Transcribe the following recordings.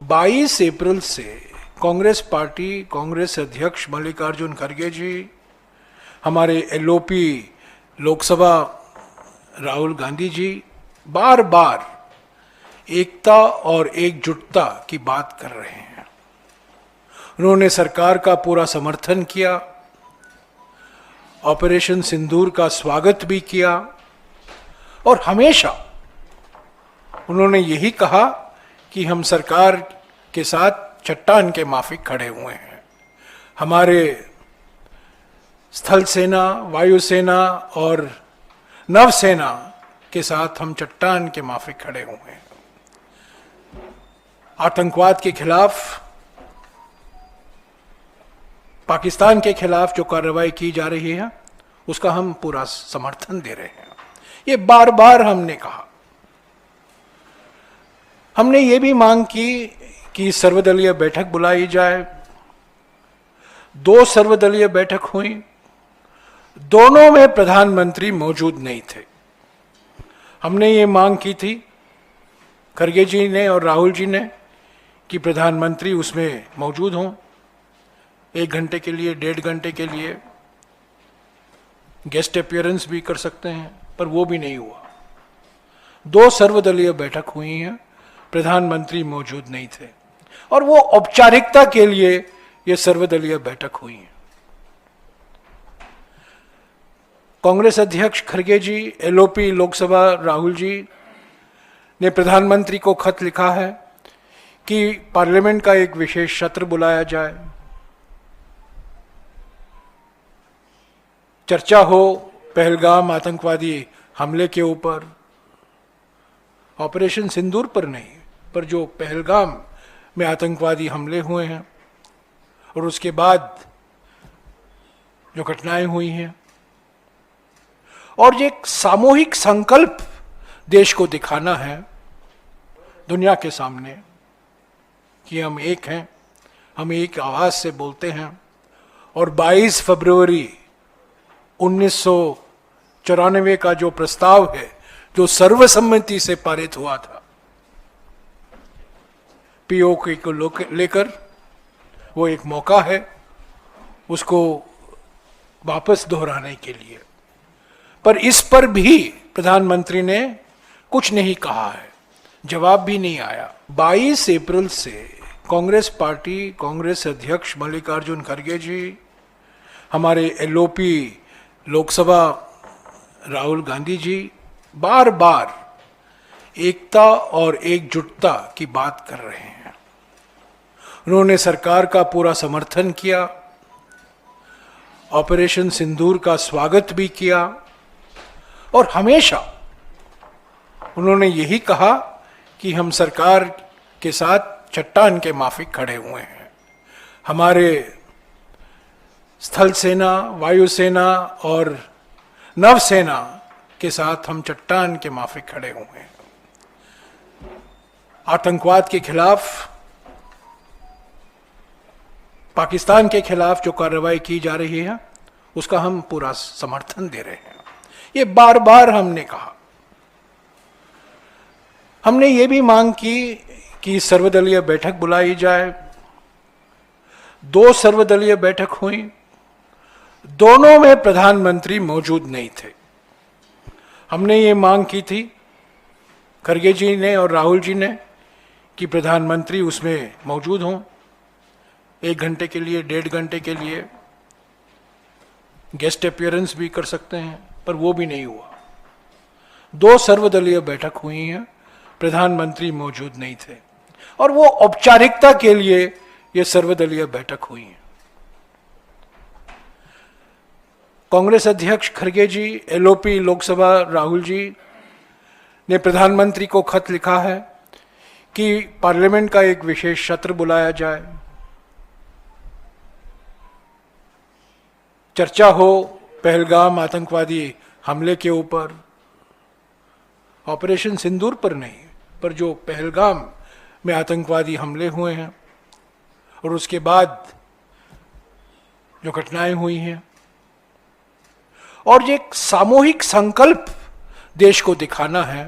22 अप्रैल से कांग्रेस पार्टी, कांग्रेस अध्यक्ष मल्लिकार्जुन खड़गे जी, हमारे एलओपी लोकसभा राहुल गांधी जी बार बार एकता और एकजुटता की बात कर रहे हैं। उन्होंने सरकार का पूरा समर्थन किया, ऑपरेशन सिंदूर का स्वागत भी किया और हमेशा उन्होंने यही कहा कि हम सरकार के साथ चट्टान के माफिक खड़े हुए हैं। हमारे स्थल सेना, वायुसेना और नवसेना के साथ हम चट्टान के माफिक खड़े हुए हैं। आतंकवाद के खिलाफ, पाकिस्तान के खिलाफ जो कार्रवाई की जा रही है उसका हम पूरा समर्थन दे रहे हैं। ये बार बार हमने कहा। हमने ये भी मांग की कि सर्वदलीय बैठक बुलाई जाए। 2 सर्वदलीय बैठक हुई, दोनों में प्रधानमंत्री मौजूद नहीं थे। हमने ये मांग की थी, खड़गे जी ने और राहुल जी ने, कि प्रधानमंत्री उसमें मौजूद हों 1 घंटे के लिए, 1.5 घंटे के लिए, गेस्ट अपीयरेंस भी कर सकते हैं, पर वो भी नहीं हुआ। 2 सर्वदलीय बैठक हुई हैं, प्रधानमंत्री मौजूद नहीं थे और वो औपचारिकता के लिए ये सर्वदलीय बैठक हुई है। कांग्रेस अध्यक्ष खड़गे जी, एलओपी लोकसभा राहुल जी ने प्रधानमंत्री को खत लिखा है कि पार्लियामेंट का एक विशेष सत्र बुलाया जाए, चर्चा हो पहलगाम आतंकवादी हमले के ऊपर, ऑपरेशन सिंदूर पर नहीं, पर जो पहलगाम में आतंकवादी हमले हुए हैं और उसके बाद जो घटनाएं हुई हैं, और ये एक सामूहिक संकल्प देश को दिखाना है दुनिया के सामने कि हम एक हैं, हम एक आवाज से बोलते हैं। और 22 फरवरी 1994 का जो प्रस्ताव है, जो सर्वसम्मति से पारित हुआ था पीओके को लेकर, वो एक मौका है उसको वापस दोहराने के लिए। पर इस पर भी प्रधानमंत्री ने कुछ नहीं कहा है, जवाब भी नहीं आया। 22 अप्रैल से कांग्रेस पार्टी, कांग्रेस अध्यक्ष मल्लिकार्जुन खड़गे जी, हमारे एलओपी लोकसभा राहुल गांधी जी बार बार एकता और एकजुटता की बात कर रहे हैं। उन्होंने सरकार का पूरा समर्थन किया, ऑपरेशन सिंदूर का स्वागत भी किया और हमेशा उन्होंने यही कहा कि हम सरकार के साथ चट्टान के माफिक खड़े हुए हैं। हमारे स्थल सेना, वायुसेना और नवसेना के साथ हम चट्टान के माफिक खड़े हुए हैं। आतंकवाद के खिलाफ, पाकिस्तान के खिलाफ जो कार्रवाई की जा रही है उसका हम पूरा समर्थन दे रहे हैं। ये बार बार हमने कहा। हमने ये भी मांग की कि सर्वदलीय बैठक बुलाई जाए। 2 सर्वदलीय बैठक हुई, दोनों में प्रधानमंत्री मौजूद नहीं थे। हमने ये मांग की थी, खड़गे जी ने और राहुल जी ने, कि प्रधानमंत्री उसमें मौजूद हों 1 घंटे के लिए, 1.5 घंटे के लिए, गेस्ट अपीयरेंस भी कर सकते हैं, पर वो भी नहीं हुआ। 2 सर्वदलीय बैठक हुई हैं, प्रधानमंत्री मौजूद नहीं थे और वो औपचारिकता के लिए ये सर्वदलीय बैठक हुई है। कांग्रेस अध्यक्ष खड़गे जी, एलओपी लोकसभा राहुल जी ने प्रधानमंत्री को खत लिखा है कि पार्लियामेंट का एक विशेष सत्र बुलाया जाए, चर्चा हो पहलगाम आतंकवादी हमले के ऊपर, ऑपरेशन सिंदूर पर नहीं, पर जो पहलगाम में आतंकवादी हमले हुए हैं और उसके बाद जो घटनाएं हुई हैं, और ये एक सामूहिक संकल्प देश को दिखाना है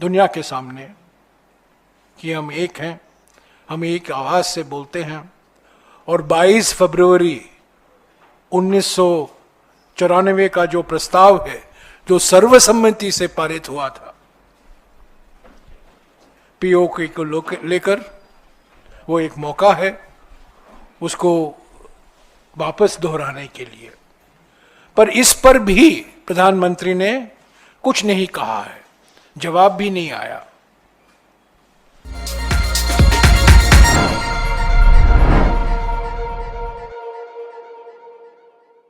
दुनिया के सामने कि हम एक हैं, हम एक आवाज से बोलते हैं। और 22 फरवरी 1994 का जो प्रस्ताव है, जो सर्वसम्मति से पारित हुआ था पीओके को लेकर, वो एक मौका है उसको वापस दोहराने के लिए। पर इस पर भी प्रधानमंत्री ने कुछ नहीं कहा है, जवाब भी नहीं आया।